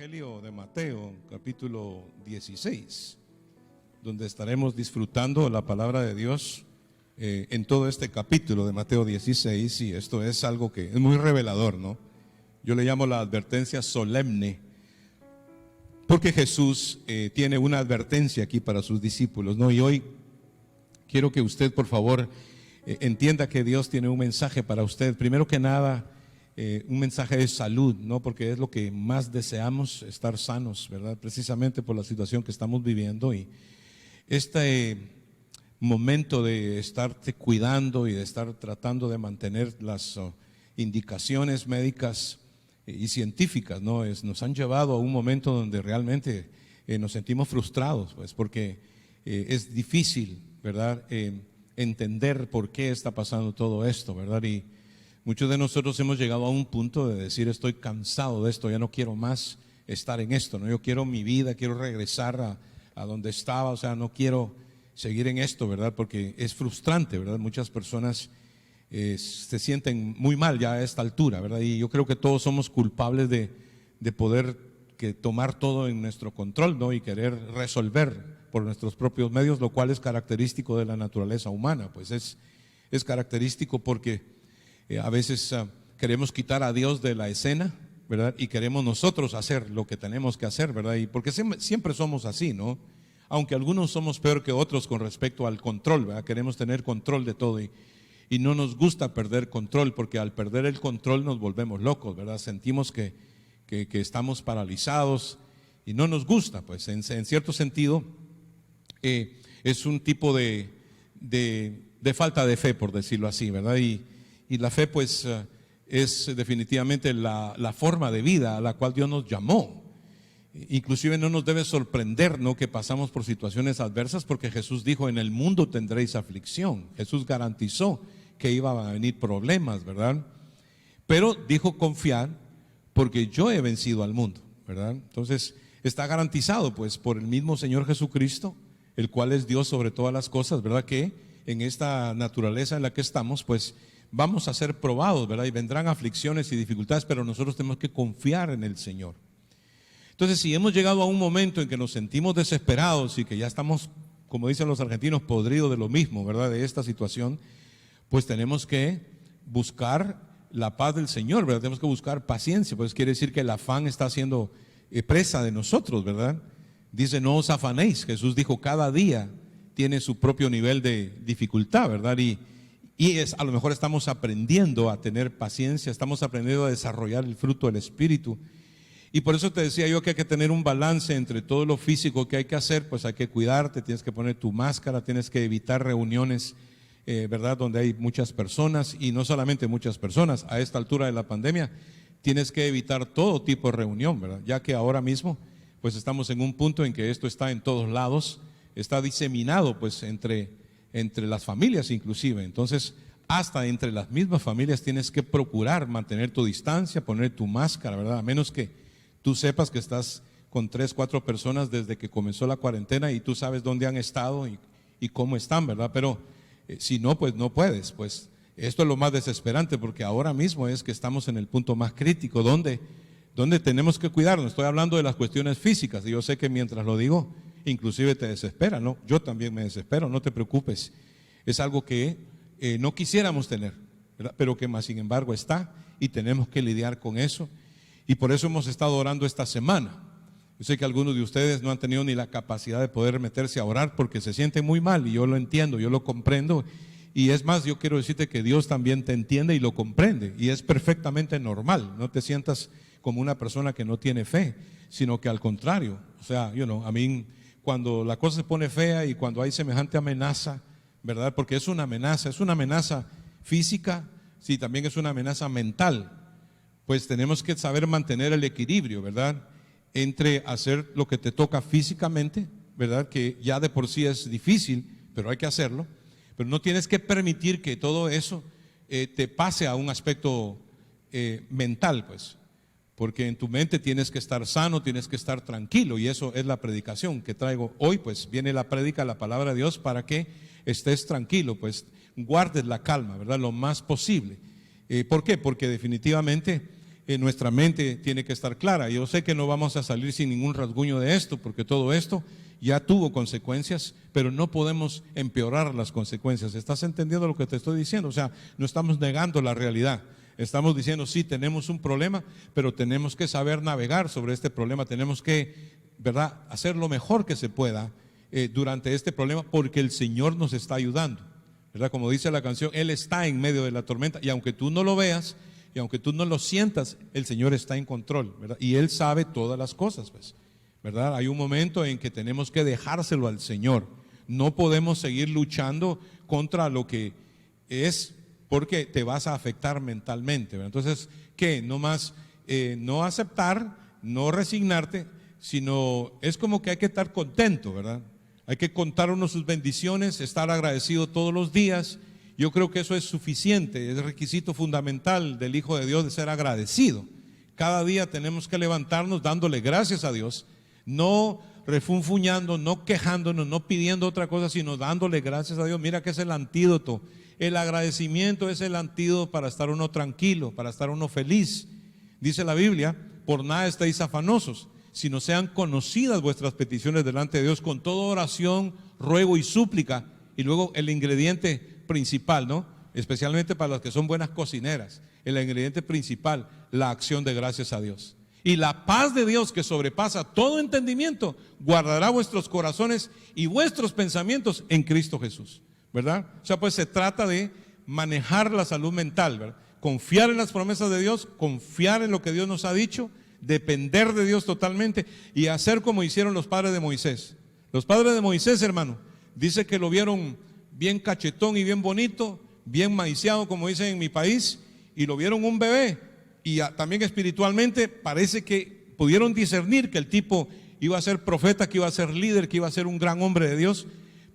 Evangelio de Mateo, capítulo 16, donde estaremos disfrutando la palabra de Dios en todo este capítulo de Mateo 16, y esto es algo que es muy revelador, ¿no? Yo le llamo la advertencia solemne, porque Jesús tiene una advertencia aquí para sus discípulos, ¿no? Y hoy quiero que usted, por favor, entienda que Dios tiene un mensaje para usted. Primero que nada, un mensaje de salud, ¿no? Porque es lo que más deseamos, estar sanos, ¿verdad? Precisamente por la situación que estamos viviendo, y este momento de estarte cuidando y de estar tratando de mantener las indicaciones médicas y científicas, ¿no? Nos han llevado a un momento donde realmente nos sentimos frustrados, pues, porque es difícil, ¿verdad? Entender por qué está pasando todo esto, ¿verdad? Y muchos de nosotros hemos llegado a un punto de decir: estoy cansado de esto, ya no quiero más estar en esto, ¿no? Yo quiero mi vida, quiero regresar a donde estaba, o sea, no quiero seguir en esto, ¿verdad? Porque es frustrante, ¿verdad? Muchas personas se sienten muy mal ya a esta altura, ¿verdad? Y yo creo que todos somos culpables de poder tomar todo en nuestro control, ¿no? Y querer resolver por nuestros propios medios, lo cual es característico de la naturaleza humana, pues es característico porque a veces queremos quitar a Dios de la escena, ¿verdad? Y queremos nosotros hacer lo que tenemos que hacer, ¿verdad? Y porque siempre somos así, ¿no? Aunque algunos somos peor que otros con respecto al control, ¿verdad? Queremos tener control de todo y no nos gusta perder control, porque al perder el control nos volvemos locos, ¿verdad? Sentimos que estamos paralizados y no nos gusta, pues en cierto sentido es un tipo de falta de fe, por decirlo así, ¿verdad? Y la fe, pues, es definitivamente la forma de vida a la cual Dios nos llamó. Inclusive no nos debe sorprender, ¿no?, que pasamos por situaciones adversas, porque Jesús dijo: en el mundo tendréis aflicción. Jesús garantizó que iban a venir problemas, ¿verdad? Pero dijo: confiad, porque yo he vencido al mundo, ¿verdad? Entonces está garantizado, pues, por el mismo Señor Jesucristo, el cual es Dios sobre todas las cosas, ¿verdad? Que en esta naturaleza en la que estamos, pues, vamos a ser probados, ¿verdad? Y vendrán aflicciones y dificultades, pero nosotros tenemos que confiar en el Señor. Entonces, si hemos llegado a un momento en que nos sentimos desesperados y que ya estamos, como dicen los argentinos, podridos de lo mismo, ¿verdad?, de esta situación, pues tenemos que buscar la paz del Señor, ¿verdad? Tenemos que buscar paciencia, pues quiere decir que el afán está siendo presa de nosotros, ¿verdad? Dice: no os afanéis. Jesús dijo: cada día tiene su propio nivel de dificultad, ¿verdad? Y a lo mejor estamos aprendiendo a tener paciencia, estamos aprendiendo a desarrollar el fruto del Espíritu. Y por eso te decía yo que hay que tener un balance entre todo lo físico que hay que hacer. Pues hay que cuidarte, tienes que poner tu máscara, tienes que evitar reuniones, ¿verdad?, donde hay muchas personas, y no solamente muchas personas. A esta altura de la pandemia tienes que evitar todo tipo de reunión, ¿verdad? Ya que ahora mismo pues estamos en un punto en que esto está en todos lados, está diseminado, pues, entre las familias inclusive. Entonces, hasta entre las mismas familias tienes que procurar mantener tu distancia, poner tu máscara, ¿verdad? A menos que tú sepas que estás con 3, 4 personas desde que comenzó la cuarentena y tú sabes dónde han estado y cómo están, ¿verdad? Pero si no, pues no puedes. Pues esto es lo más desesperante, porque ahora mismo es que estamos en el punto más crítico donde tenemos que cuidarnos. Estoy hablando de las cuestiones físicas, y yo sé que mientras lo digo, inclusive te desespera, ¿no? Yo también me desespero, no te preocupes. Es algo que no quisiéramos tener, ¿verdad? Pero que más sin embargo está, y tenemos que lidiar con eso. Y por eso hemos estado orando esta semana. Yo sé que algunos de ustedes no han tenido ni la capacidad de poder meterse a orar porque se sienten muy mal, y yo lo entiendo, yo lo comprendo. Y es más, yo quiero decirte que Dios también te entiende y lo comprende, y es perfectamente normal. No te sientas como una persona que no tiene fe, sino que al contrario, o sea, a mí, cuando la cosa se pone fea y cuando hay semejante amenaza, ¿verdad? Porque es una amenaza física, sí, también es una amenaza mental. Pues tenemos que saber mantener el equilibrio, ¿verdad?, entre hacer lo que te toca físicamente, ¿verdad?, que ya de por sí es difícil, pero hay que hacerlo. Pero no tienes que permitir que todo eso te pase a un aspecto mental, pues, porque en tu mente tienes que estar sano, tienes que estar tranquilo, y eso es la predicación que traigo hoy. Pues viene la prédica, la palabra de Dios, para que estés tranquilo, pues guardes la calma, ¿verdad?, lo más posible. ¿Por qué? Porque definitivamente nuestra mente tiene que estar clara. Yo sé que no vamos a salir sin ningún rasguño de esto, porque todo esto ya tuvo consecuencias, pero no podemos empeorar las consecuencias. ¿Estás entendiendo lo que te estoy diciendo? O sea, no estamos negando la realidad. Estamos diciendo, sí, tenemos un problema, pero tenemos que saber navegar sobre este problema. Tenemos que, ¿verdad?, hacer lo mejor que se pueda durante este problema, porque el Señor nos está ayudando, ¿verdad? Como dice la canción, Él está en medio de la tormenta, y aunque tú no lo veas, y aunque tú no lo sientas, el Señor está en control, ¿verdad? Y Él sabe todas las cosas, pues, ¿verdad? Hay un momento en que tenemos que dejárselo al Señor. No podemos seguir luchando contra lo que es, porque te vas a afectar mentalmente, ¿verdad? Entonces, ¿qué? No más, no aceptar, no resignarte, sino es como que hay que estar contento, ¿verdad? Hay que contar uno sus bendiciones, estar agradecido todos los días. Yo creo que eso es suficiente, es el requisito fundamental del Hijo de Dios, de ser agradecido. Cada día tenemos que levantarnos dándole gracias a Dios, no refunfuñando, no quejándonos, no pidiendo otra cosa, sino dándole gracias a Dios. Mira que es el antídoto. El agradecimiento es el antídoto para estar uno tranquilo, para estar uno feliz. Dice la Biblia, por nada estéis afanosos, sino sean conocidas vuestras peticiones delante de Dios con toda oración, ruego y súplica. Y luego el ingrediente principal, ¿no? Especialmente para las que son buenas cocineras, el ingrediente principal, la acción de gracias a Dios. Y la paz de Dios, que sobrepasa todo entendimiento, guardará vuestros corazones y vuestros pensamientos en Cristo Jesús, ¿verdad? O sea, pues se trata de manejar la salud mental, ¿verdad? Confiar en las promesas de Dios, confiar en lo que Dios nos ha dicho, depender de Dios totalmente y hacer como hicieron los padres de Moisés. Los padres de Moisés, hermano, dice que lo vieron bien cachetón y bien bonito, bien maiciado, como dicen en mi país, y lo vieron un bebé. Y también espiritualmente parece que pudieron discernir que el tipo iba a ser profeta, que iba a ser líder, que iba a ser un gran hombre de Dios,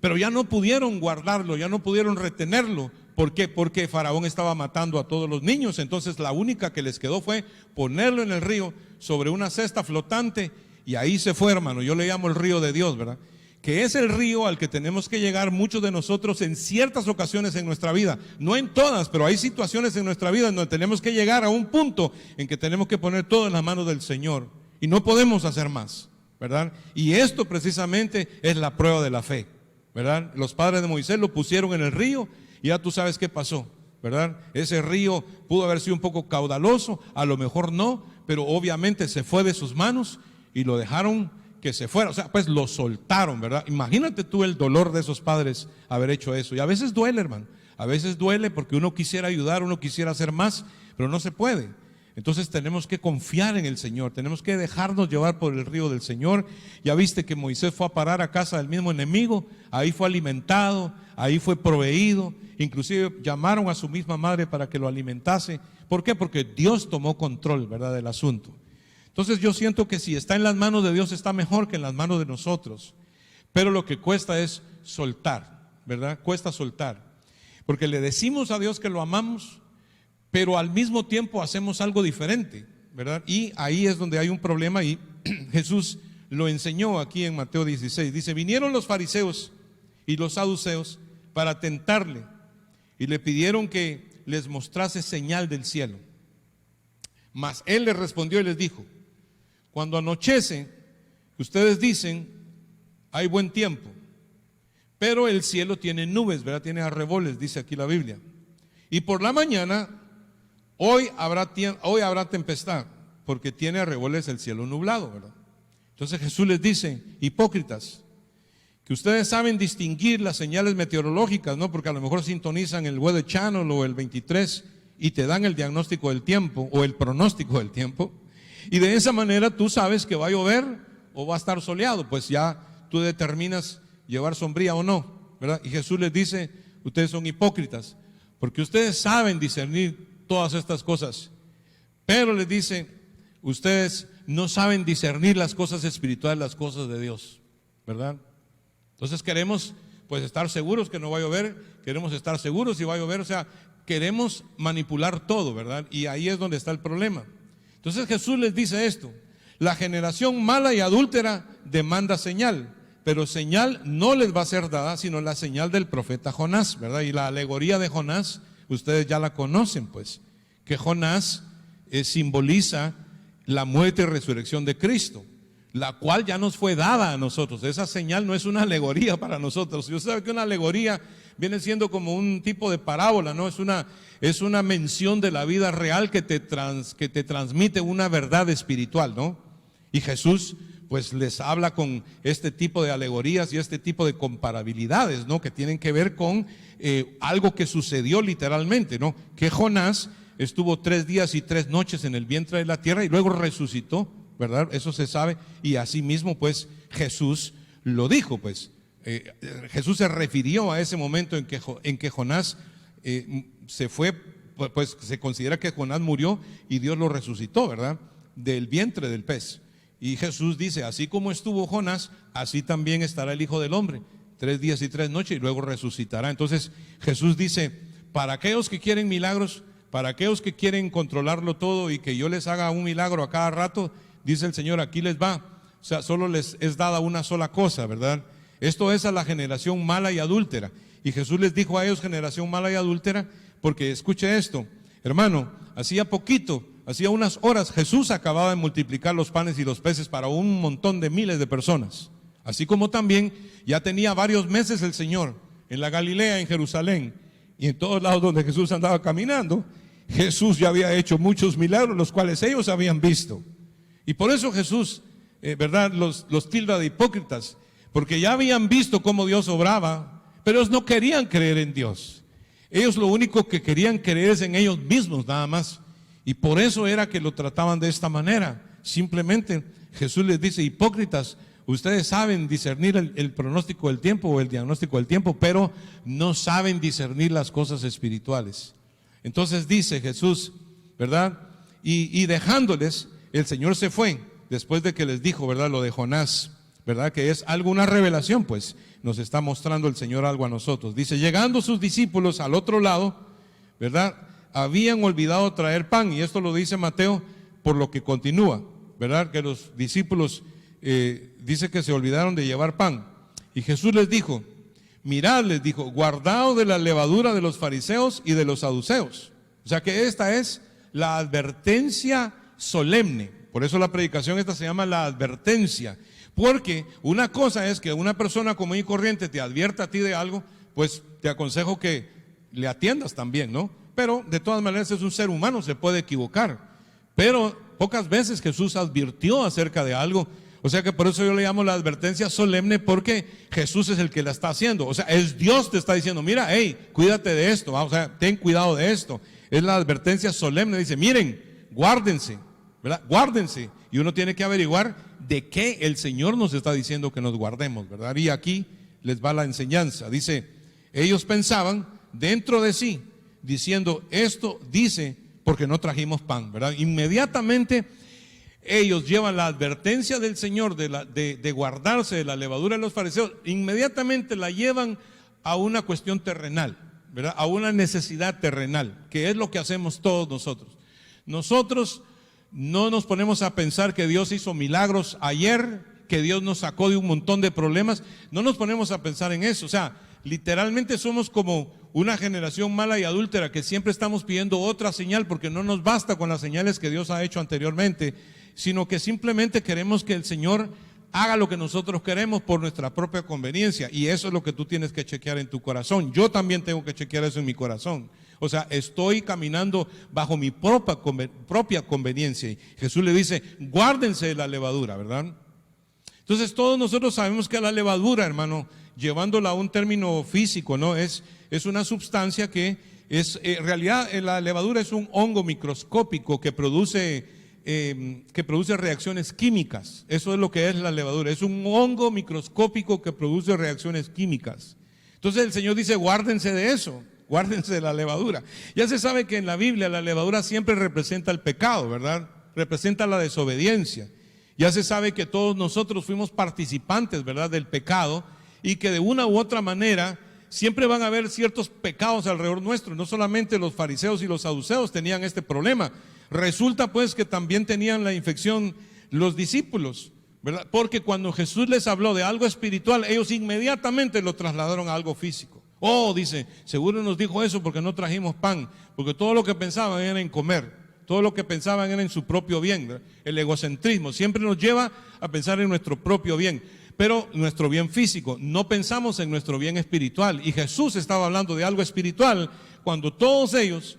pero ya no pudieron guardarlo, ya no pudieron retenerlo. ¿Por qué? Porque Faraón estaba matando a todos los niños. Entonces la única que les quedó fue ponerlo en el río sobre una cesta flotante, y ahí se fue, hermano. Yo le llamo el río de Dios, ¿verdad? Que es el río al que tenemos que llegar muchos de nosotros en ciertas ocasiones en nuestra vida. No en todas, pero hay situaciones en nuestra vida donde tenemos que llegar a un punto en que tenemos que poner todo en las manos del Señor, y no podemos hacer más, ¿verdad? Y esto precisamente es la prueba de la fe, ¿verdad? Los padres de Moisés lo pusieron en el río y ya tú sabes qué pasó, ¿verdad? Ese río pudo haber sido un poco caudaloso, a lo mejor no, pero obviamente se fue de sus manos y lo dejaron que se fuera, o sea, pues lo soltaron, ¿verdad? Imagínate tú el dolor de esos padres haber hecho eso. Y a veces duele, hermano, a veces duele porque uno quisiera ayudar, uno quisiera hacer más, pero no se puede. Entonces tenemos que confiar en el Señor, tenemos que dejarnos llevar por el río del Señor. Ya viste que Moisés fue a parar a casa del mismo enemigo, ahí fue alimentado, ahí fue proveído, inclusive llamaron a su misma madre para que lo alimentase. ¿Por qué? Porque Dios tomó control, ¿verdad?, del asunto. Entonces yo siento que si está en las manos de Dios está mejor que en las manos de nosotros, pero lo que cuesta es soltar, ¿verdad? Cuesta soltar, porque le decimos a Dios que lo amamos, pero al mismo tiempo hacemos algo diferente, ¿verdad? Y ahí es donde hay un problema, y Jesús lo enseñó aquí en Mateo 16. Dice, vinieron los fariseos y los saduceos para tentarle y le pidieron que les mostrase señal del cielo. Mas él les respondió y les dijo, cuando anochece, ustedes dicen, hay buen tiempo, pero el cielo tiene nubes, ¿verdad? Tiene arreboles, dice aquí la Biblia. Y por la mañana, hoy habrá tempestad, porque tiene arreboles el cielo nublado, ¿verdad? Entonces Jesús les dice, hipócritas, que ustedes saben distinguir las señales meteorológicas, ¿no? Porque a lo mejor sintonizan el Weather Channel o el 23 y te dan el diagnóstico del tiempo o el pronóstico del tiempo. Y de esa manera tú sabes que va a llover o va a estar soleado, pues ya tú determinas llevar sombría o no, ¿verdad? Y Jesús les dice, ustedes son hipócritas, porque ustedes saben discernir todas estas cosas, pero les dice, ustedes no saben discernir las cosas espirituales, las cosas de Dios, ¿verdad? Entonces queremos pues estar seguros que no va a llover, queremos estar seguros si va a llover, o sea, queremos manipular todo, ¿verdad? Y ahí es donde está el problema. Entonces Jesús les dice esto, la generación mala y adúltera demanda señal, pero señal no les va a ser dada, sino la señal del profeta Jonás, ¿verdad? Y la alegoría de Jonás, ustedes ya la conocen, pues, que Jonás simboliza la muerte y resurrección de Cristo, la cual ya nos fue dada a nosotros. Esa señal no es una alegoría para nosotros. Yo sé que una alegoría viene siendo como un tipo de parábola, ¿no? Es una mención de la vida real que te transmite una verdad espiritual, ¿no? Y Jesús pues les habla con este tipo de alegorías y este tipo de comparabilidades, ¿no? Que tienen que ver con algo que sucedió literalmente, ¿no? Que Jonás estuvo 3 días y 3 noches en el vientre de la tierra y luego resucitó, ¿verdad? Eso se sabe, y así mismo pues Jesús lo dijo, pues Jesús se refirió a ese momento en que Jonás se fue, pues se considera que Jonás murió y Dios lo resucitó, ¿verdad? Del vientre del pez. Y Jesús dice, así como estuvo Jonás, así también estará el Hijo del Hombre, 3 días y 3 noches y luego resucitará. Entonces Jesús dice, para aquellos que quieren milagros, para aquellos que quieren controlarlo todo y que yo les haga un milagro a cada rato, dice el Señor, aquí les va. O sea, solo les es dada una sola cosa, ¿verdad? Esto es a la generación mala y adúltera. Y Jesús les dijo a ellos, generación mala y adúltera, porque escuche esto, hermano, hacía unas horas, Jesús acababa de multiplicar los panes y los peces para un montón de miles de personas. Así como también ya tenía varios meses el Señor en la Galilea, en Jerusalén y en todos lados donde Jesús andaba caminando. Jesús ya había hecho muchos milagros, los cuales ellos habían visto. Y por eso Jesús, ¿verdad?, los tilda de hipócritas, porque ya habían visto cómo Dios obraba, pero ellos no querían creer en Dios. Ellos lo único que querían creer es en ellos mismos, nada más. Y por eso era que lo trataban de esta manera. Simplemente Jesús les dice, hipócritas, ustedes saben discernir el pronóstico del tiempo o el diagnóstico del tiempo, pero no saben discernir las cosas espirituales. Entonces dice Jesús, ¿verdad? Y dejándoles, el Señor se fue, después de que les dijo, ¿verdad?, lo de Jonás, ¿verdad?, que es alguna revelación, pues nos está mostrando el Señor algo a nosotros. Dice, llegando sus discípulos al otro lado, ¿verdad?, habían olvidado traer pan, y esto lo dice Mateo por lo que continúa, ¿verdad?, que los discípulos dice que se olvidaron de llevar pan. Y Jesús les dijo, mirad, les dijo, guardaos de la levadura de los fariseos y de los saduceos. O sea que esta es la advertencia solemne. Por eso la predicación esta se llama la advertencia. Porque una cosa es que una persona común y corriente te advierta a ti de algo, pues te aconsejo que le atiendas también, ¿no? Pero de todas maneras es un ser humano, se puede equivocar. Pero pocas veces Jesús advirtió acerca de algo. O sea que por eso yo le llamo la advertencia solemne, porque Jesús es el que la está haciendo. O sea, es Dios te está diciendo, mira, hey, cuídate de esto, o sea, ten cuidado de esto. Es la advertencia solemne, dice, miren, guárdense, ¿verdad? Guárdense. Y uno tiene que averiguar de qué el Señor nos está diciendo que nos guardemos, ¿verdad? Y aquí les va la enseñanza. Dice, ellos pensaban dentro de sí, diciendo, esto dice porque no trajimos pan, ¿verdad? Inmediatamente ellos llevan la advertencia del Señor de guardarse de la levadura de los fariseos, inmediatamente la llevan a una cuestión terrenal, ¿verdad?, a una necesidad terrenal, que es lo que hacemos todos nosotros. Nosotros no nos ponemos a pensar que Dios hizo milagros ayer, que Dios nos sacó de un montón de problemas, no nos ponemos a pensar en eso. O sea, literalmente somos como una generación mala y adúltera que siempre estamos pidiendo otra señal, porque no nos basta con las señales que Dios ha hecho anteriormente, sino que simplemente queremos que el Señor haga lo que nosotros queremos por nuestra propia conveniencia. Y eso es lo que tú tienes que chequear en tu corazón. Yo también tengo que chequear eso en mi corazón. O sea, estoy caminando bajo mi propia conveniencia. Y Jesús le dice, guárdense de la levadura, ¿verdad? Entonces todos nosotros sabemos que la levadura, hermano, llevándola a un término físico, ¿no? Es una sustancia que es, en realidad la levadura es un hongo microscópico que produce reacciones químicas. Eso es lo que es la levadura, es un hongo microscópico que produce reacciones químicas. Entonces el Señor dice, guárdense de eso, guárdense de la levadura. Ya se sabe que en la Biblia la levadura siempre representa el pecado, ¿verdad? Representa la desobediencia. Ya se sabe que todos nosotros fuimos participantes, ¿verdad?, del pecado, y que de una u otra manera siempre van a haber ciertos pecados alrededor nuestro. No solamente los fariseos y los saduceos tenían este problema. Resulta pues que también tenían la infección los discípulos, ¿verdad? Porque cuando Jesús les habló de algo espiritual, ellos inmediatamente lo trasladaron a algo físico. Oh, dice, seguro nos dijo eso porque no trajimos pan, porque todo lo que pensaban era en comer. Todo lo que pensaban era en su propio bien, ¿verdad? El egocentrismo siempre nos lleva a pensar en nuestro propio bien, pero nuestro bien físico. No pensamos en nuestro bien espiritual. Y Jesús estaba hablando de algo espiritual cuando todos ellos,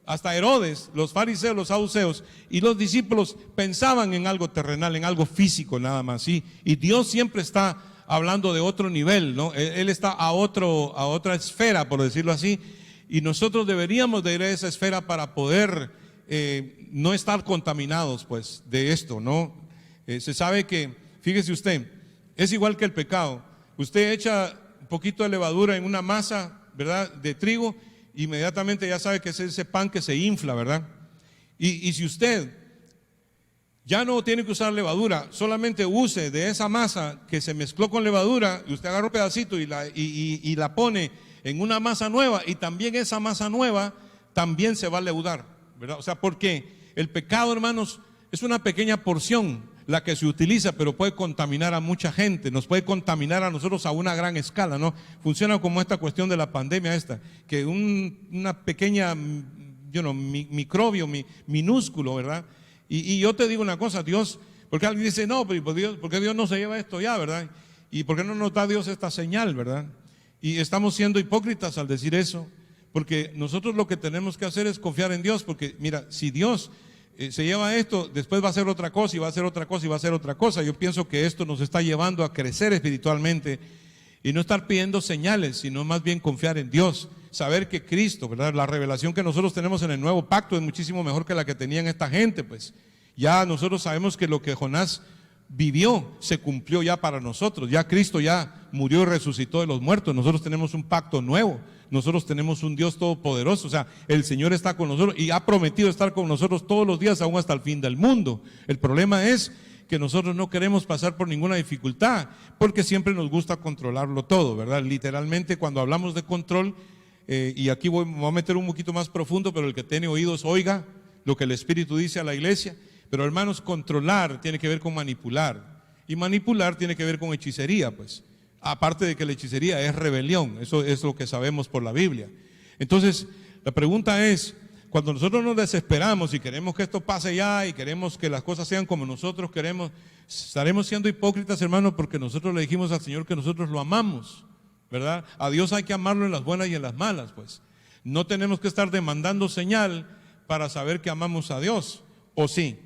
hasta Herodes, los fariseos, los saduceos y los discípulos pensaban en algo terrenal, en algo físico nada más. ¿Sí? Y Dios siempre está hablando de otro nivel, ¿no? Él está a otra esfera, por decirlo así, y nosotros deberíamos de ir a esa esfera para poder no estar contaminados, pues, de esto, ¿no? Se sabe que, fíjese usted, es igual que el pecado. Usted echa un poquito de levadura en una masa, ¿verdad?, de trigo, inmediatamente ya sabe que es ese pan que se infla, ¿verdad? Y si usted ya no tiene que usar levadura, solamente use de esa masa que se mezcló con levadura, y usted agarra un pedacito y la pone en una masa nueva, y también esa masa nueva también se va a leudar, ¿verdad? O sea, porque el pecado, hermanos, es una pequeña porción la que se utiliza, pero puede contaminar a mucha gente, nos puede contaminar a nosotros a una gran escala, ¿no? Funciona como esta cuestión de la pandemia que una pequeña, microbio, minúsculo, ¿verdad? Y yo te digo una cosa, Dios, porque alguien dice, no, pero ¿por qué Dios no se lleva esto ya, verdad? ¿Y por qué no nos da Dios esta señal, verdad? Y estamos siendo hipócritas al decir eso, porque nosotros lo que tenemos que hacer es confiar en Dios, porque mira, si Dios se lleva esto, después va a hacer otra cosa, y va a hacer otra cosa, y va a hacer otra cosa. Yo pienso que esto nos está llevando a crecer espiritualmente, y no estar pidiendo señales, sino más bien confiar en Dios. Saber que Cristo, ¿verdad? La revelación que nosotros tenemos en el nuevo pacto es muchísimo mejor que la que tenían esta gente, pues. Ya nosotros sabemos que lo que Jonás vivió se cumplió ya para nosotros. Ya Cristo ya murió y resucitó de los muertos. Nosotros tenemos un pacto nuevo. Nosotros tenemos un Dios todopoderoso. O sea, el Señor está con nosotros y ha prometido estar con nosotros todos los días, aún hasta el fin del mundo. El problema es que nosotros no queremos pasar por ninguna dificultad, porque siempre nos gusta controlarlo todo, ¿verdad? Literalmente, cuando hablamos de control, y aquí me voy a meter un poquito más profundo, pero el que tiene oídos oiga lo que el Espíritu dice a la iglesia. Pero hermanos, controlar tiene que ver con manipular, y manipular tiene que ver con hechicería, pues. Aparte de que la hechicería es rebelión, eso es lo que sabemos por la Biblia. Entonces, la pregunta es, cuando nosotros nos desesperamos y queremos que esto pase ya y queremos que las cosas sean como nosotros queremos, estaremos siendo hipócritas, hermanos, porque nosotros le dijimos al Señor que nosotros lo amamos, ¿verdad? A Dios hay que amarlo en las buenas y en las malas, pues. No tenemos que estar demandando señal para saber que amamos a Dios, ¿o sí?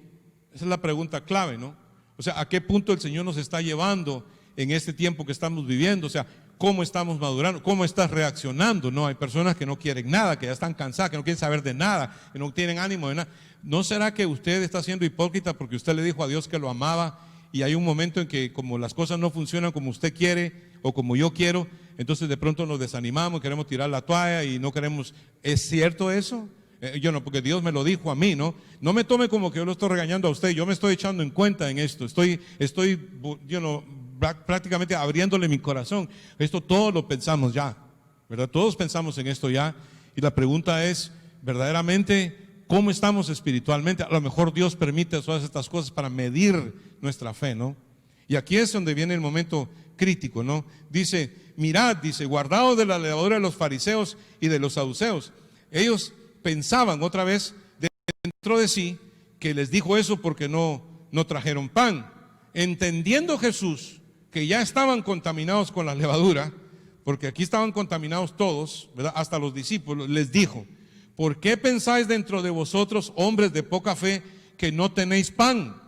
Esa es la pregunta clave, ¿no? O sea, ¿a qué punto el Señor nos está llevando en este tiempo que estamos viviendo? O sea, ¿cómo estamos madurando? ¿Cómo estás reaccionando? No, hay personas que no quieren nada, que ya están cansadas, que no quieren saber de nada, que no tienen ánimo de nada. ¿No será que usted está siendo hipócrita porque usted le dijo a Dios que lo amaba, y hay un momento en que como las cosas no funcionan como usted quiere o como yo quiero, entonces de pronto nos desanimamos, queremos tirar la toalla y no queremos? ¿Es cierto eso? Yo no, porque Dios me lo dijo a mí, ¿no? No me tome como que yo lo estoy regañando a usted, yo me estoy echando en cuenta en esto, estoy prácticamente abriéndole mi corazón. Esto todos lo pensamos ya, ¿verdad? Todos pensamos en esto ya, y la pregunta es, verdaderamente, ¿cómo estamos espiritualmente? A lo mejor Dios permite todas estas cosas para medir nuestra fe, ¿no? Y aquí es donde viene el momento crítico, ¿no? Dice, mirad, dice, guardaos de la levadura de los fariseos y de los saduceos. Ellos pensaban otra vez dentro de sí que les dijo eso porque no trajeron pan. Entendiendo Jesús que ya estaban contaminados con la levadura, porque aquí estaban contaminados todos, ¿verdad? Hasta los discípulos, les dijo, ¿por qué pensáis dentro de vosotros, hombres de poca fe, que no tenéis pan?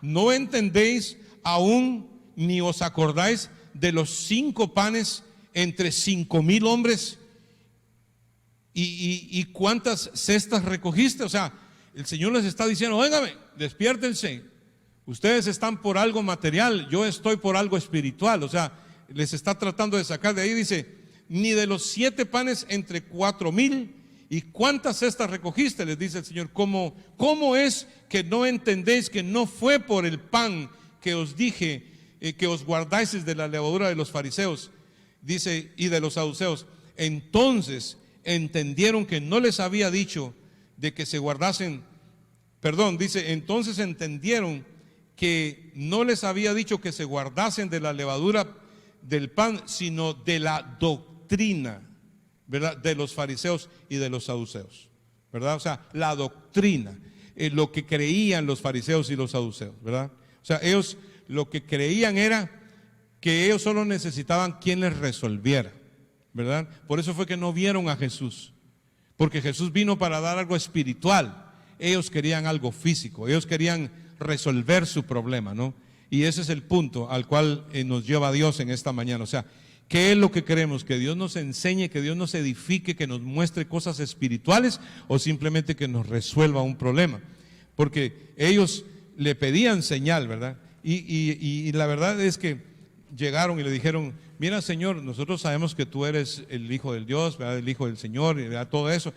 ¿No entendéis aún ni os acordáis de los 5 panes entre 5,000 hombres? ¿Y cuántas cestas recogiste? O sea, el Señor les está diciendo, óigame, despiértense. Ustedes están por algo material, yo estoy por algo espiritual. O sea, les está tratando de sacar de ahí. Dice, ni de los 7 panes entre 4,000. ¿Y cuántas cestas recogiste? Les dice el Señor. ¿Cómo es que no entendéis que no fue por el pan que os dije que os guardáis de la levadura de los fariseos? Dice, y de los saduceos. Entonces entendieron que no les había dicho de que se guardasen, dice, entonces entendieron que no les había dicho que se guardasen de la levadura del pan, sino de la doctrina, ¿verdad?, de los fariseos y de los saduceos. ¿verdad? O sea, la doctrina, lo que creían los fariseos y los saduceos, ¿verdad? O sea, ellos lo que creían era que ellos solo necesitaban quien les resolviera, ¿verdad? Por eso fue que no vieron a Jesús, porque Jesús vino para dar algo espiritual. Ellos querían algo físico, ellos querían resolver su problema, ¿no? Y ese es el punto al cual nos lleva Dios en esta mañana. O sea, ¿qué es lo que queremos? ¿Que Dios nos enseñe, que Dios nos edifique, que nos muestre cosas espirituales, o simplemente que nos resuelva un problema? Porque ellos le pedían señal, ¿verdad? Y la verdad es que llegaron y le dijeron: mira, Señor, nosotros sabemos que tú eres el Hijo del Dios, ¿verdad? El Hijo del Señor, ¿verdad? Todo eso.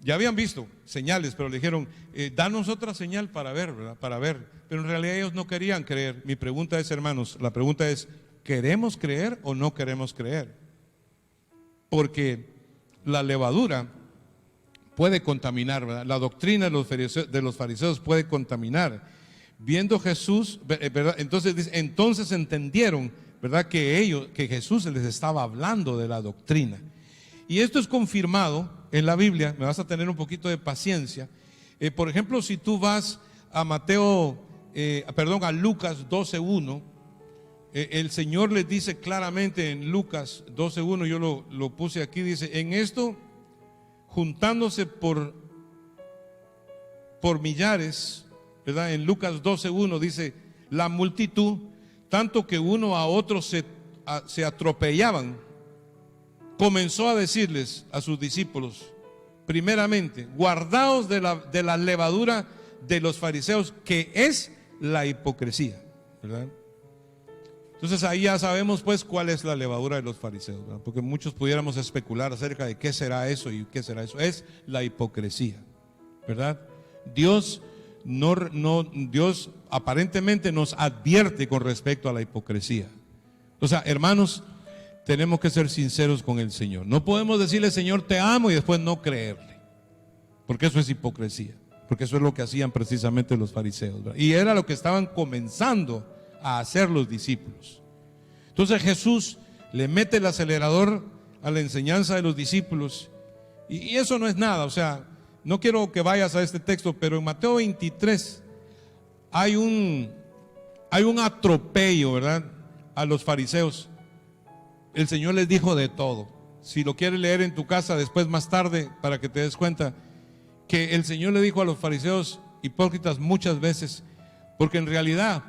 Ya habían visto señales, pero le dijeron: danos otra señal para ver, ¿verdad? Para ver. Pero en realidad ellos no querían creer. Mi pregunta es, hermanos, la pregunta es: ¿queremos creer o no queremos creer? Porque la levadura puede contaminar, ¿verdad? La doctrina de los fariseos puede contaminar. Viendo Jesús, ¿verdad? Entonces entendieron, ¿verdad? Que Jesús les estaba hablando de la doctrina. Y esto es confirmado en la Biblia. Me vas a tener un poquito de paciencia. Por ejemplo, si tú vas a a Lucas 12:1, el Señor les dice claramente en Lucas 12:1, yo lo puse aquí, dice: en esto, juntándose por millares, ¿verdad? En Lucas 12:1 dice: la multitud, tanto que uno a otro se atropellaban, comenzó a decirles a sus discípulos, primeramente: guardaos de la levadura de los fariseos, que es la hipocresía, ¿verdad? Entonces ahí ya sabemos pues cuál es la levadura de los fariseos, ¿verdad? Porque muchos pudiéramos especular acerca de qué será eso y qué será eso. Es la hipocresía, ¿verdad? Dios aparentemente nos advierte con respecto a la hipocresía. O sea, hermanos, tenemos que ser sinceros con el Señor. No podemos decirle: Señor, te amo, y después no creerle, porque eso es hipocresía. Porque eso es lo que hacían precisamente los fariseos, ¿verdad? Y era lo que estaban comenzando a hacer los discípulos. Entonces Jesús le mete el acelerador a la enseñanza de los discípulos, y eso no es nada. O sea, no quiero que vayas a este texto, pero en Mateo 23 hay un atropello, ¿verdad?, a los fariseos. El Señor les dijo de todo. Si lo quieres leer en tu casa después, más tarde, para que te des cuenta que el Señor le dijo a los fariseos hipócritas muchas veces, porque en realidad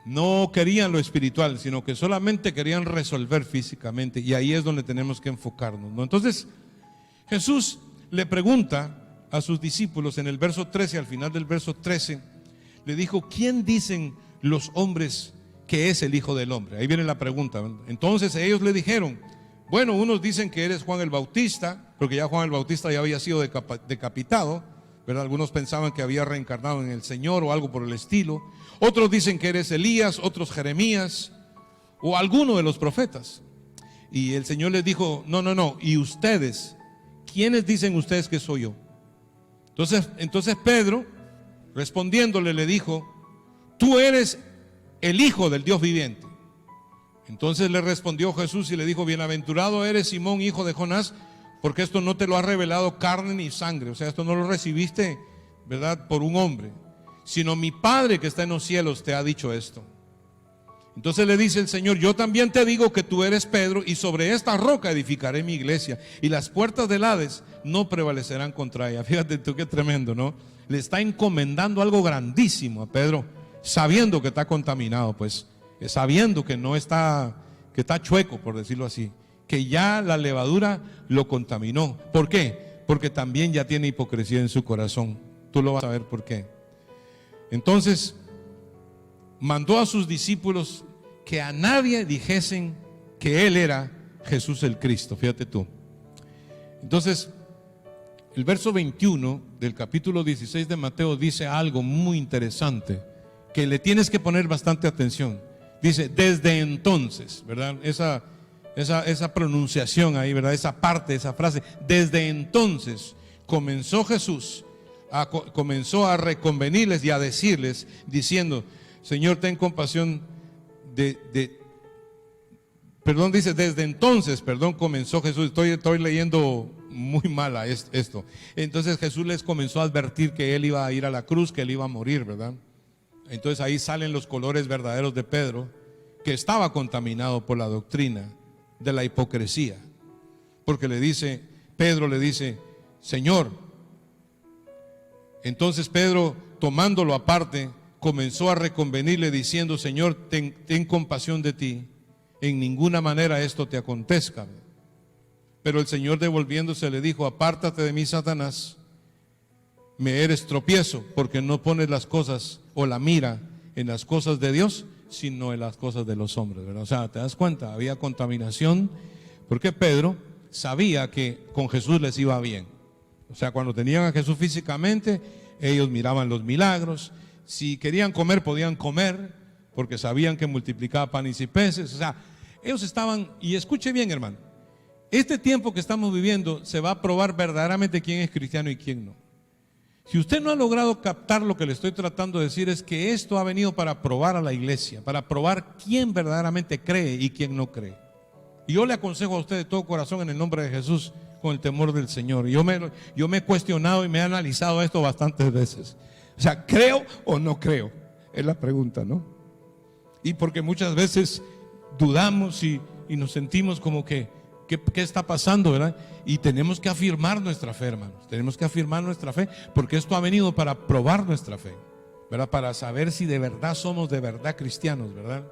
no querían lo espiritual, sino que solamente querían resolver físicamente, y ahí es donde tenemos que enfocarnos, ¿no? Entonces Jesús le pregunta a sus discípulos en el verso 13, al final del verso 13, le dijo: ¿quién dicen los hombres que es el Hijo del Hombre? Ahí viene la pregunta. Entonces ellos le dijeron: bueno, unos dicen que eres Juan el Bautista, porque ya Juan el Bautista ya había sido decapitado, ¿verdad? Algunos pensaban que había reencarnado en el Señor o algo por el estilo. Otros dicen que eres Elías, otros Jeremías o alguno de los profetas. Y el Señor les dijo: no, ¿y ustedes? ¿Quiénes dicen ustedes que soy yo? Entonces Pedro, respondiéndole, le dijo: tú eres el Hijo del Dios viviente. Entonces le respondió Jesús y le dijo: bienaventurado eres, Simón, hijo de Jonás, porque esto no te lo ha revelado carne ni sangre. O sea, esto no lo recibiste, ¿verdad?, por un hombre, sino mi Padre que está en los cielos te ha dicho esto. Entonces le dice el Señor: yo también te digo que tú eres Pedro, y sobre esta roca edificaré mi iglesia, y las puertas del Hades no prevalecerán contra ella. Fíjate tú qué tremendo, ¿no? Le está encomendando algo grandísimo a Pedro, sabiendo que está contaminado, pues, sabiendo que no está, que está chueco, por decirlo así, que ya la levadura lo contaminó. ¿Por qué? Porque también ya tiene hipocresía en su corazón. Tú lo vas a ver por qué. Entonces mandó a sus discípulos que a nadie dijesen que él era Jesús el Cristo. Fíjate tú. Entonces el verso 21 del capítulo 16 de Mateo dice algo muy interesante que le tienes que poner bastante atención. Dice: desde entonces, ¿verdad? Esa pronunciación ahí, ¿verdad? Esa parte, esa frase: desde entonces comenzó Jesús comenzó a reconvenirles y a decirles, diciendo: Señor, ten compasión dice: desde entonces, comenzó Jesús. Estoy leyendo muy mala esto. Entonces Jesús les comenzó a advertir que él iba a ir a la cruz, que él iba a morir, ¿verdad? Entonces ahí salen los colores verdaderos de Pedro, que estaba contaminado por la doctrina de la hipocresía. Porque Pedro le dice, Señor. Entonces Pedro, tomándolo aparte, comenzó a reconvenirle diciendo, Señor, ten compasión de ti, en ninguna manera esto te acontezca. Pero el Señor, devolviéndose, le dijo, apártate de mí, Satanás, me eres tropiezo, porque no pones las cosas o la mira en las cosas de Dios, sino en las cosas de los hombres, ¿verdad? O sea, ¿te das cuenta? Había contaminación, porque Pedro sabía que con Jesús les iba bien. O sea, cuando tenían a Jesús físicamente, ellos miraban los milagros. Si querían comer, podían comer, porque sabían que multiplicaba panes y peces. O sea, ellos estaban, y escuche bien, hermano, este tiempo que estamos viviendo se va a probar verdaderamente quién es cristiano y quién no. Si usted no ha logrado captar lo que le estoy tratando de decir, es que esto ha venido para probar a la iglesia, para probar quién verdaderamente cree y quién no cree. Y yo le aconsejo a usted de todo corazón, en el nombre de Jesús, con el temor del Señor. Yo me he cuestionado y me he analizado esto bastantes veces. O sea, ¿creo o no creo? Es la pregunta, ¿no? Y porque muchas veces dudamos y nos sentimos como que ¿qué está pasando, verdad? Y tenemos que afirmar nuestra fe, hermanos. Tenemos que afirmar nuestra fe, porque esto ha venido para probar nuestra fe, ¿verdad? Para saber si de verdad somos de verdad cristianos, ¿verdad?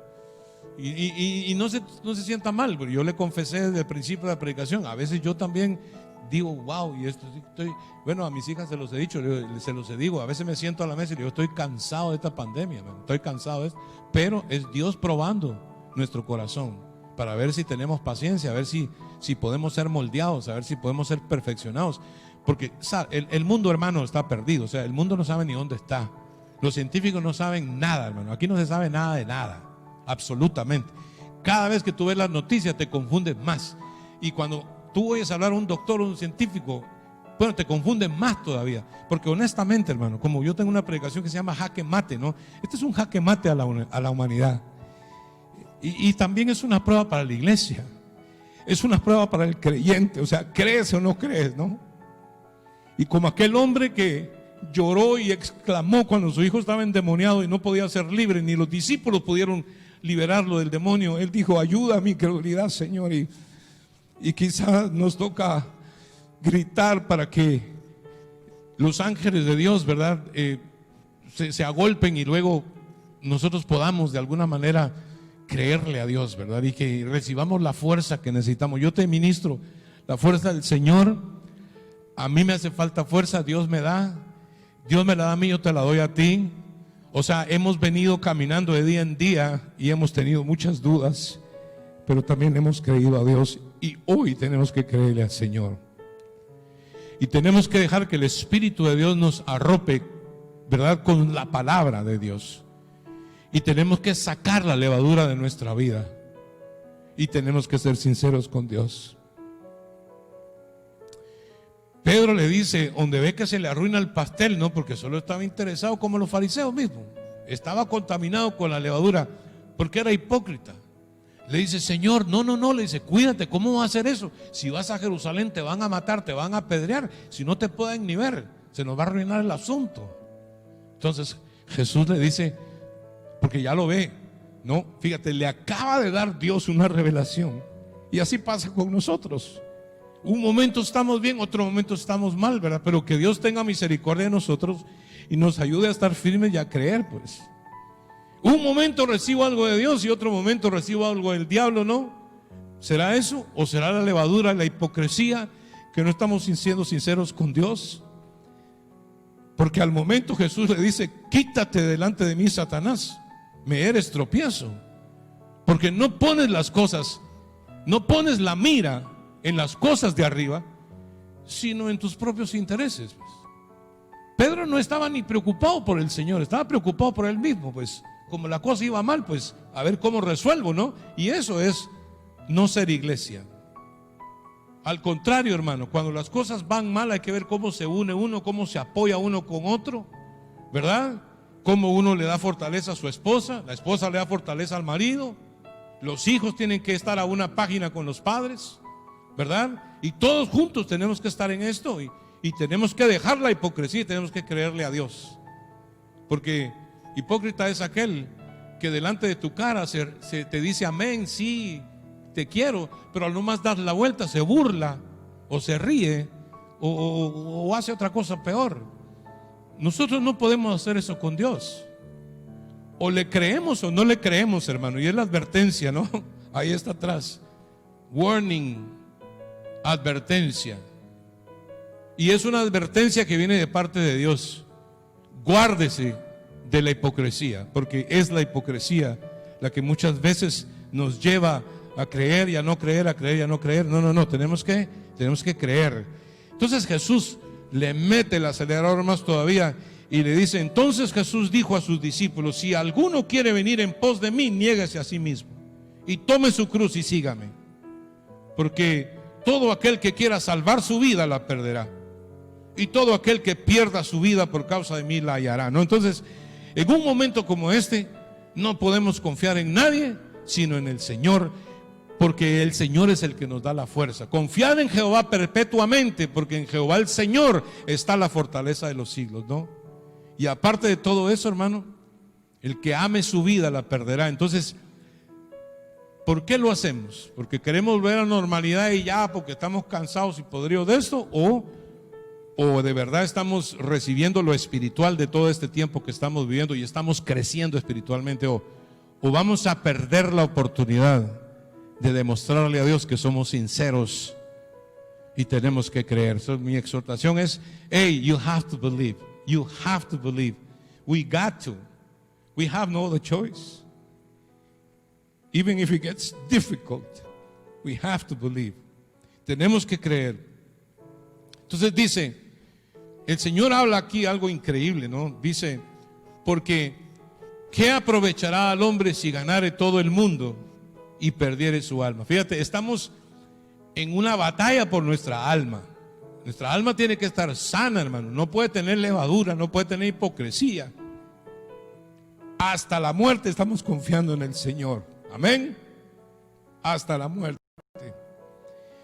Y no se sienta mal, pero yo le confesé desde el principio de la predicación. A veces yo también digo, wow, y esto bueno, a mis hijas se los he dicho, se los digo. A veces me siento a la mesa y digo, estoy cansado de esta pandemia, man, estoy cansado de esto. Pero es Dios probando nuestro corazón para ver si tenemos paciencia, a ver si podemos ser moldeados, a ver si podemos ser perfeccionados. Porque el mundo, hermano, está perdido. O sea, el mundo no sabe ni dónde está. Los científicos no saben nada, hermano. Aquí no se sabe nada de nada, absolutamente. Cada vez que tú ves las noticias te confundes más. Y cuando tú oyes hablar a un doctor o un científico, bueno, te confunden más todavía. Porque honestamente, hermano, como yo tengo una predicación que se llama jaque mate, ¿no? Este es un jaque mate a la humanidad. Y también es una prueba para la iglesia. Es una prueba para el creyente. O sea, ¿crees o no crees, no? Y como aquel hombre que lloró y exclamó cuando su hijo estaba endemoniado y no podía ser libre, ni los discípulos pudieron liberarlo del demonio, él dijo, ayuda a mi credulidad, Señor. Y quizás nos toca gritar para que los ángeles de Dios, ¿verdad? Se agolpen y luego nosotros podamos de alguna manera creerle a Dios, ¿verdad? Y que recibamos la fuerza que necesitamos. Yo te ministro la fuerza del Señor. A mí me hace falta fuerza, Dios me la da a mí, yo te la doy a ti. O sea, hemos venido caminando de día en día y hemos tenido muchas dudas, pero también hemos creído a Dios, y hoy tenemos que creerle al Señor. Y tenemos que dejar que el Espíritu de Dios nos arrope, ¿verdad? Con la palabra de Dios. Y tenemos que sacar la levadura de nuestra vida. Y tenemos que ser sinceros con Dios. Pedro le dice, donde ve que se le arruina el pastel, no, porque solo estaba interesado como los fariseos mismos. Estaba contaminado con la levadura, porque era hipócrita. Le dice, Señor, no, le dice, cuídate, ¿cómo vas a hacer eso? Si vas a Jerusalén te van a matar, te van a apedrear, si no te pueden ni ver, se nos va a arruinar el asunto. Entonces Jesús le dice, porque ya lo ve, no, fíjate, le acaba de dar Dios una revelación. Y así pasa con nosotros. Un momento estamos bien, otro momento estamos mal, ¿verdad? Pero que Dios tenga misericordia de nosotros y nos ayude a estar firmes y a creer, pues. Un momento recibo algo de Dios y otro momento recibo algo del diablo, ¿no? ¿Será eso? ¿O será la levadura, la hipocresía, que no estamos siendo sinceros con Dios? Porque al momento Jesús le dice, quítate delante de mí, Satanás, me eres tropiezo. Porque no pones las cosas, no pones la mira en las cosas de arriba, sino en tus propios intereses, pues. Pedro no estaba ni preocupado por el Señor, estaba preocupado por él mismo, pues. Como la cosa iba mal, pues a ver cómo resuelvo, ¿no? Y eso es no ser iglesia. Al contrario, hermano, cuando las cosas van mal hay que ver cómo se une uno, cómo se apoya uno con otro, ¿verdad? Cómo uno le da fortaleza a su esposa, la esposa le da fortaleza al marido, los hijos tienen que estar a una página con los padres, ¿verdad? Y todos juntos tenemos que estar en esto y tenemos que dejar la hipocresía y tenemos que creerle a Dios. Porque hipócrita es aquel que delante de tu cara se te dice amén, sí, te quiero, pero al nomás dar la vuelta se burla o se ríe o hace otra cosa peor. Nosotros no podemos hacer eso con Dios. O le creemos o no le creemos, hermano. Y es la advertencia, ¿no? Ahí está atrás. Warning, advertencia. Y es una advertencia que viene de parte de Dios. Guárdese de la hipocresía, porque es la hipocresía la que muchas veces nos lleva a creer y a no creer, a creer y a no creer. No, tenemos que creer. Entonces Jesús le mete el acelerador más todavía y le dice: entonces Jesús dijo a sus discípulos: si alguno quiere venir en pos de mí, niéguese a sí mismo y tome su cruz y sígame, porque todo aquel que quiera salvar su vida la perderá, y todo aquel que pierda su vida por causa de mí la hallará, ¿no? Entonces, en un momento como este, no podemos confiar en nadie sino en el Señor, porque el Señor es el que nos da la fuerza. Confiad en Jehová perpetuamente, porque en Jehová el Señor está la fortaleza de los siglos, ¿no? Y aparte de todo eso, hermano, el que ame su vida la perderá. Entonces, ¿por qué lo hacemos? ¿Porque queremos volver a la normalidad y ya, porque estamos cansados y podridos de esto? ¿O de verdad estamos recibiendo lo espiritual de todo este tiempo que estamos viviendo y estamos creciendo espiritualmente? ¿O vamos a perder la oportunidad de demostrarle a Dios que somos sinceros y tenemos que creer? So, mi exhortación es: hey, you have to believe. You have to believe. We got to. We have no other choice. Even if it gets difficult, we have to believe. Tenemos que creer. Entonces dice, el Señor habla aquí algo increíble, ¿no? Dice, porque ¿qué aprovechará al hombre si ganare todo el mundo y perdiere su alma? Fíjate, estamos en una batalla por nuestra alma. Nuestra alma tiene que estar sana, hermano. No puede tener levadura, no puede tener hipocresía. Hasta la muerte estamos confiando en el Señor. Amén. Hasta la muerte.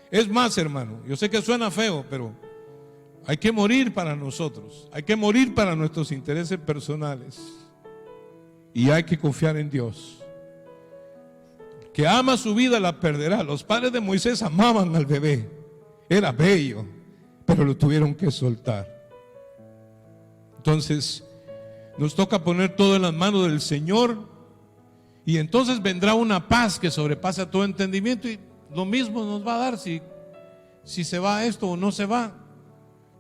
Es más, hermano, yo sé que suena feo, pero hay que morir para nosotros. Hay que morir para nuestros intereses personales. Y hay que confiar en Dios. Que ama su vida la perderá. Los padres de Moisés amaban al bebé. Era bello, pero lo tuvieron que soltar. Entonces nos toca poner todo en las manos del Señor, y entonces vendrá una paz que sobrepasa todo entendimiento, y lo mismo nos va a dar si se va esto o no se va.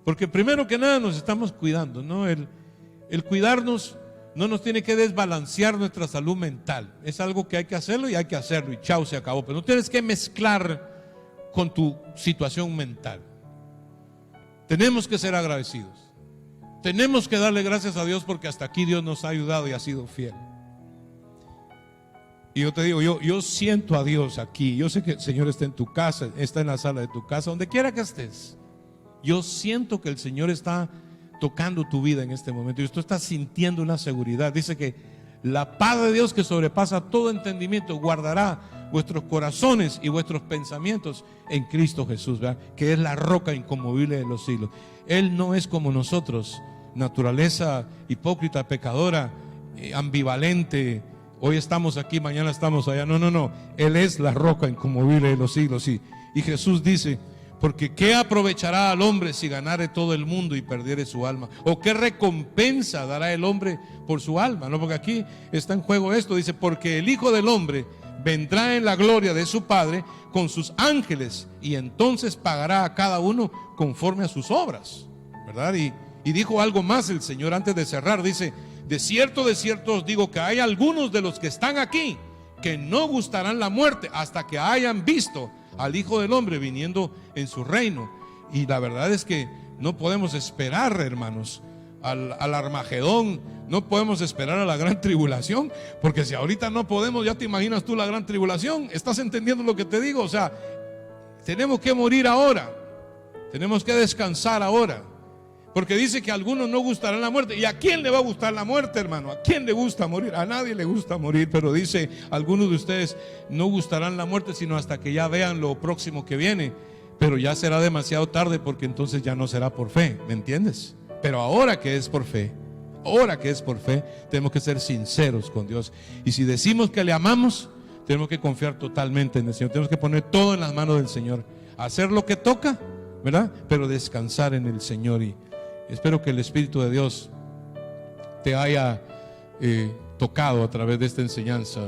Porque primero que nada nos estamos cuidando, ¿no? El cuidarnos no nos tiene que desbalancear nuestra salud mental. Es algo que hay que hacerlo y hay que hacerlo, y chao, se acabó. Pero no tienes que mezclar con tu situación mental. Tenemos que ser agradecidos. Tenemos que darle gracias a Dios, porque hasta aquí Dios nos ha ayudado y ha sido fiel. Y yo te digo, yo siento a Dios aquí. Yo sé que el Señor está en tu casa, está en la sala de tu casa, donde quiera que estés. Yo siento que el Señor está tocando tu vida en este momento, y tú estás sintiendo una seguridad. Dice que la paz de Dios, que sobrepasa todo entendimiento, guardará vuestros corazones y vuestros pensamientos en Cristo Jesús, ¿verdad? Que es la roca inconmovible de los siglos. Él no es como nosotros, naturaleza hipócrita, pecadora, ambivalente. Hoy estamos aquí, mañana estamos allá. No. Él es la roca inconmovible de los siglos. Y Jesús dice: porque ¿qué aprovechará al hombre si ganare todo el mundo y perdiere su alma? ¿O qué recompensa dará el hombre por su alma? No, porque aquí está en juego esto. Dice: porque el Hijo del Hombre vendrá en la gloria de su Padre con sus ángeles, y entonces pagará a cada uno conforme a sus obras, ¿verdad? Y dijo algo más el Señor antes de cerrar. Dice: de cierto os digo que hay algunos de los que están aquí que no gustarán la muerte hasta que hayan visto al Hijo del Hombre viniendo en su reino. Y la verdad es que no podemos esperar, hermanos, al Armagedón. No podemos esperar a la gran tribulación, porque si ahorita no podemos, ya te imaginas tú la gran tribulación. ¿Estás entendiendo lo que te digo? O sea, tenemos que morir ahora, tenemos que descansar ahora, porque dice que a algunos no gustarán la muerte. ¿Y a quién le va a gustar la muerte, hermano? ¿A quién le gusta morir? A nadie le gusta morir. Pero dice: algunos de ustedes no gustarán la muerte sino hasta que ya vean lo próximo que viene. pero ya será demasiado tarde porque entonces ya no será por fe, ¿me entiendes? Pero ahora que es por fe, tenemos que ser sinceros con Dios. Y si decimos que le amamos, tenemos que confiar totalmente en el Señor. Tenemos que poner todo en las manos del Señor, hacer lo que toca, ¿verdad? Pero descansar en el Señor. Y espero que el Espíritu de Dios te haya tocado a través de esta enseñanza.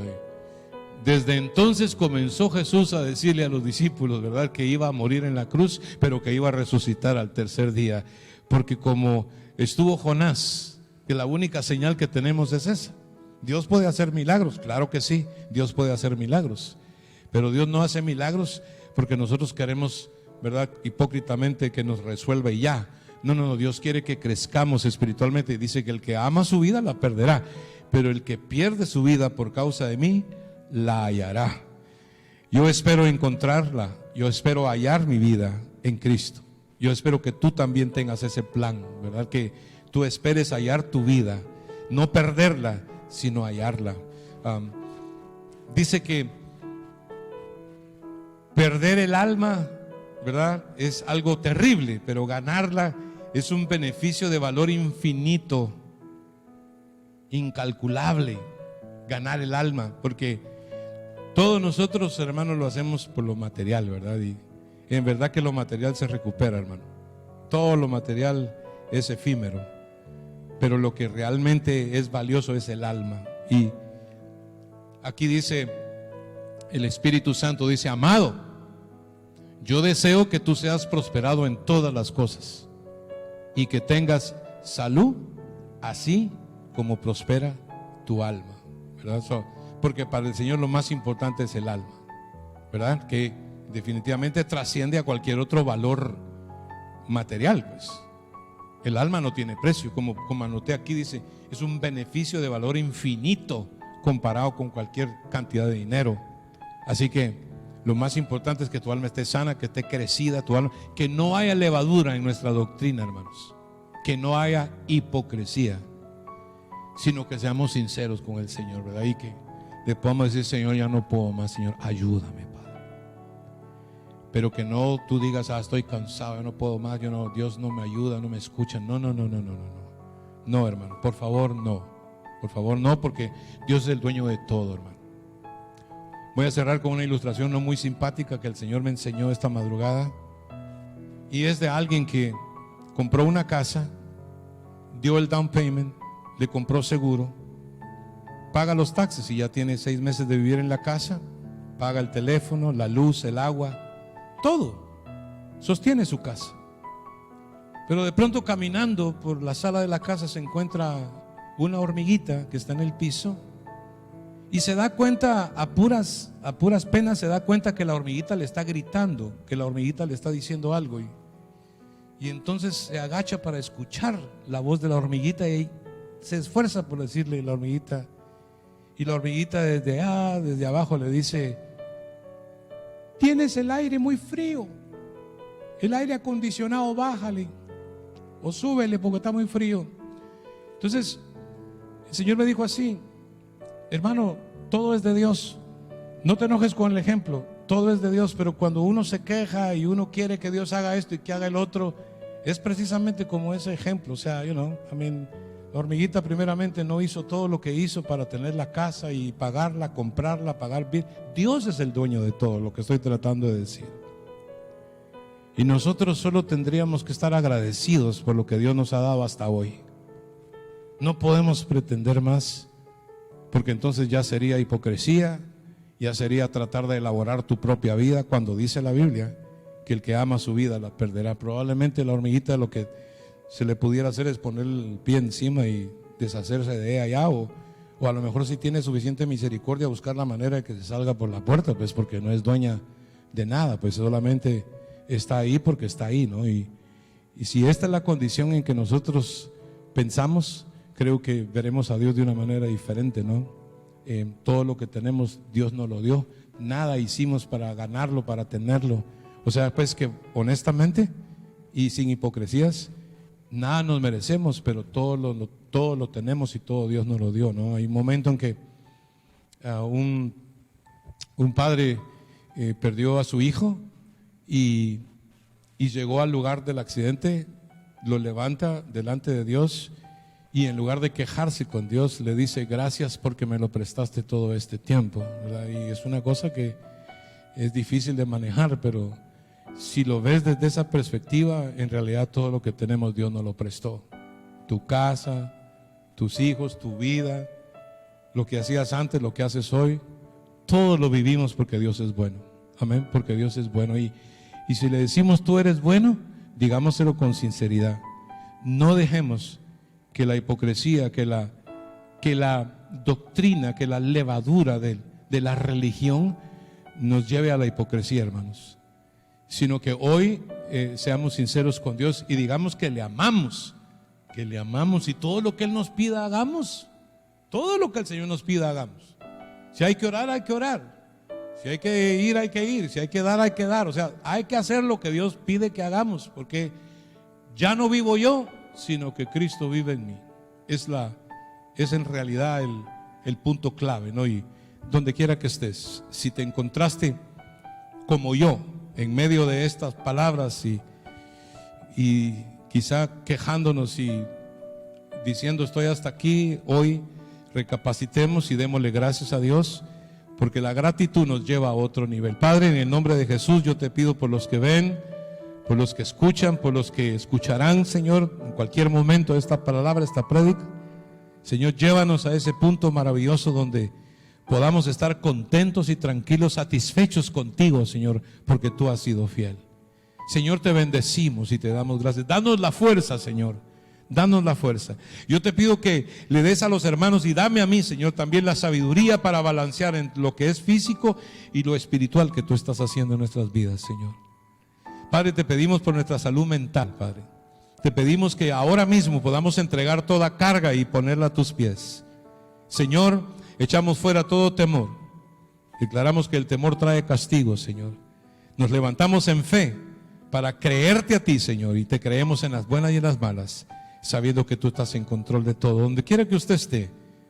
Desde entonces comenzó Jesús a decirle a los discípulos, ¿verdad?, que iba a morir en la cruz, pero que iba a resucitar al tercer día. Porque como estuvo Jonás, que la única señal que tenemos es esa. Dios puede hacer milagros, claro que sí, Dios puede hacer milagros, pero Dios no hace milagros porque nosotros queremos, ¿verdad?, hipócritamente que nos resuelva y ya. No, Dios quiere que crezcamos espiritualmente y dice que el que ama su vida la perderá, pero el que pierde su vida por causa de mí, la hallará. Yo espero encontrarla, yo espero hallar mi vida en Cristo. Yo espero que tú también tengas ese plan, ¿verdad? Que tú esperes hallar tu vida, no perderla, sino hallarla. Dice que perder el alma, ¿verdad?, es algo terrible, pero ganarla es un beneficio de valor infinito, incalculable. Ganar el alma, porque todos nosotros, hermanos, lo hacemos por lo material, ¿verdad? Y en verdad que lo material se recupera, hermano. Todo lo material es efímero, pero lo que realmente es valioso es el alma. Y aquí dice el Espíritu Santo, dice: amado, yo deseo que tú seas prosperado en todas las cosas y que tengas salud, así como prospera tu alma, ¿verdad? Porque para el Señor lo más importante es el alma, ¿verdad? Que definitivamente trasciende a cualquier otro valor material, pues. El alma no tiene precio, como anoté aquí, dice, es un beneficio de valor infinito comparado con cualquier cantidad de dinero. Así que lo más importante es que tu alma esté sana, que esté crecida tu alma, que no haya levadura en nuestra doctrina, hermanos, que no haya hipocresía, sino que seamos sinceros con el Señor, ¿verdad? Y que le podamos decir: Señor, ya no puedo más, Señor, ayúdame, Padre. Pero que no tú digas: estoy cansado, yo no puedo más, Dios no me ayuda, no me escucha. No, hermano, por favor no, porque Dios es el dueño de todo, hermano. Voy a cerrar con una ilustración no muy simpática que el Señor me enseñó esta madrugada, y es de alguien que compró una casa, dio el down payment, le compró seguro, paga los taxes y ya tiene 6 meses de vivir en la casa, paga el teléfono, la luz, el agua, todo, sostiene su casa. Pero de pronto, caminando por la sala de la casa, se encuentra una hormiguita que está en el piso y se da cuenta, a puras penas se da cuenta que la hormiguita le está gritando, que la hormiguita le está diciendo algo, y entonces se agacha para escuchar la voz de la hormiguita y se esfuerza por decirle la hormiguita, y la hormiguita desde abajo le dice: tienes el aire muy frío, el aire acondicionado bájale o súbele porque está muy frío. Entonces el Señor me dijo así: hermano, todo es de Dios, no te enojes con el ejemplo, todo es de Dios, pero cuando uno se queja y uno quiere que Dios haga esto y que haga el otro, es precisamente como ese ejemplo. O sea, la hormiguita primeramente no hizo todo lo que hizo para tener la casa y pagarla, comprarla, pagar bien. Dios es el dueño de todo, lo que estoy tratando de decir. Y nosotros solo tendríamos que estar agradecidos por lo que Dios nos ha dado hasta hoy. No podemos pretender más, porque entonces ya sería hipocresía, ya sería tratar de elaborar tu propia vida, cuando dice la Biblia que el que ama su vida la perderá. Probablemente la hormiguita lo que se le pudiera hacer es poner el pie encima y deshacerse de ella, o a lo mejor, si tiene suficiente misericordia, buscar la manera de que se salga por la puerta, pues porque no es dueña de nada, pues solamente está ahí porque está ahí, ¿no? Y si esta es la condición en que nosotros pensamos, creo que veremos a Dios de una manera diferente, ¿no? Todo lo que tenemos Dios nos lo dio, nada hicimos para ganarlo, para tenerlo. O sea, pues que honestamente y sin hipocresías, nada nos merecemos, pero todo lo tenemos y todo Dios nos lo dio, ¿no? Hay un momento en que un padre perdió a su hijo y y llegó al lugar del accidente, lo levanta delante de Dios y en lugar de quejarse con Dios le dice: gracias porque me lo prestaste todo este tiempo, ¿verdad? Y es una cosa que es difícil de manejar, pero si lo ves desde esa perspectiva, en realidad todo lo que tenemos Dios nos lo prestó. Tu casa, tus hijos, tu vida, lo que hacías antes, lo que haces hoy, todo lo vivimos porque Dios es bueno. Amén, porque Dios es bueno. Y si le decimos tú eres bueno, digámoselo con sinceridad. No dejemos que la hipocresía, que la doctrina, que la levadura de la religión nos lleve a la hipocresía, hermanos. Sino que hoy seamos sinceros con Dios y digamos que le amamos y todo lo que Él nos pida hagamos. Todo lo que el Señor nos pida hagamos. Si hay que orar, hay que orar. Si hay que ir, hay que ir. Si hay que dar, hay que dar. O sea, hay que hacer lo que Dios pide que hagamos, porque ya no vivo yo, sino que Cristo vive en mí. Es en realidad el punto clave, ¿no? Y donde quiera que estés, si te encontraste como yo en medio de estas palabras y quizá quejándonos y diciendo estoy hasta aquí, hoy recapacitemos y démosle gracias a Dios, porque la gratitud nos lleva a otro nivel. Padre, en el nombre de Jesús yo te pido por los que ven, por los que escuchan, por los que escucharán, Señor, en cualquier momento esta palabra, esta prédica. Señor, llévanos a ese punto maravilloso donde podamos estar contentos y tranquilos, satisfechos contigo, Señor, porque tú has sido fiel. Señor, te bendecimos y te damos gracias. Danos la fuerza, Señor. Danos la fuerza. Yo te pido que le des a los hermanos y dame a mí, Señor, también la sabiduría para balancear en lo que es físico y lo espiritual que tú estás haciendo en nuestras vidas, Señor. Padre, te pedimos por nuestra salud mental, Padre. Te pedimos que ahora mismo podamos entregar toda carga y ponerla a tus pies. Señor, echamos fuera todo temor. Declaramos que el temor trae castigo, Señor. Nos levantamos en fe para creerte a ti, Señor, y te creemos en las buenas y en las malas, sabiendo que tú estás en control de todo. Donde quiera que usted esté,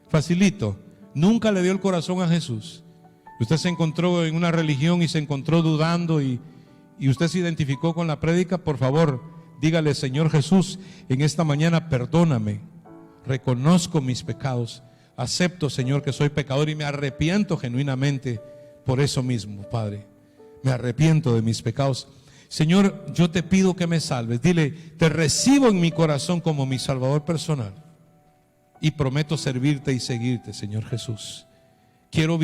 facilito, nunca le dio el corazón a Jesús. Usted se encontró en una religión y se encontró dudando y usted se identificó con la prédica. Por favor, dígale: Señor Jesús, en esta mañana perdóname, reconozco mis pecados, acepto, Señor, que soy pecador y me arrepiento genuinamente por eso mismo, Padre. Me arrepiento de mis pecados. Señor, yo te pido que me salves. Dile: te recibo en mi corazón como mi Salvador personal y prometo servirte y seguirte, Señor Jesús. Quiero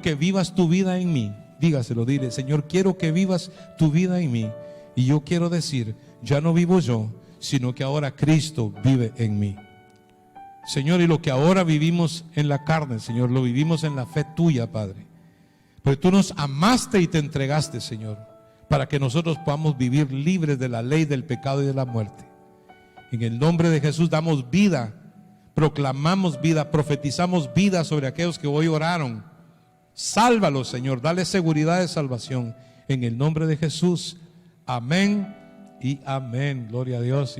que vivas tu vida en mí. Dígaselo, dile: Señor, quiero que vivas tu vida en mí. Y yo quiero decir, ya no vivo yo, sino que ahora Cristo vive en mí. Señor, y lo que ahora vivimos en la carne, Señor, lo vivimos en la fe tuya, Padre. Porque tú nos amaste y te entregaste, Señor, para que nosotros podamos vivir libres de la ley del pecado y de la muerte. En el nombre de Jesús damos vida, proclamamos vida, profetizamos vida sobre aquellos que hoy oraron. Sálvalos, Señor, dale seguridad de salvación. En el nombre de Jesús, amén y amén. Gloria a Dios.